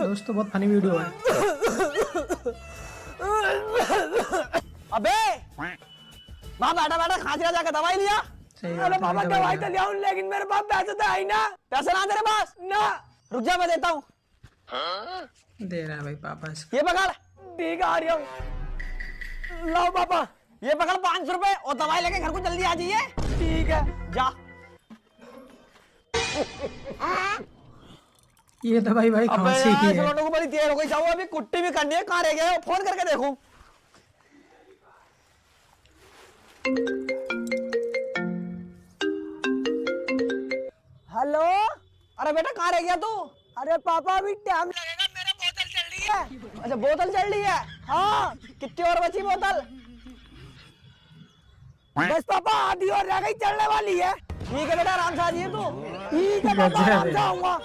दोस्त तो बहुत फनी वीडियो है। अबे वहाँ बैठा बैठा खांसी जाके दवाई लिया। अरे पापा दवाई तो लिया हूँ, लेकिन मेरे पास पैसे तो है ही ना। पैसे ना तेरे पास ना, रुक जा मैं देता हूँ। दे रहा है भाई पापा इसको। ये पकड़। ठीक है आ रही हूँ। लाओ पापा। ये पकड़ 500 रुपए और दवाई लेके घर को जल्दी आ जाइए। ठीक है जा। ये दवाई भाई खांसी की है। को बड़ी देर हो गई, जाओ अभी कुट्टी भी करनी है। कहाँ रह गए? फोन करके देखूं। हेलो। अरे बेटा कहाँ रह गया तू? अरे पापा अभी टाइम लगेगा, मेरे बोतल चल रही है। अच्छा बोतल चल रही है? हाँ। कितनी और बची बोतल? बस पापा आधी और रह गई, चलने वाली है। ठीक है बेटा आराम से आ जाइए तू। ठीक है पापा आराम से आऊंगा।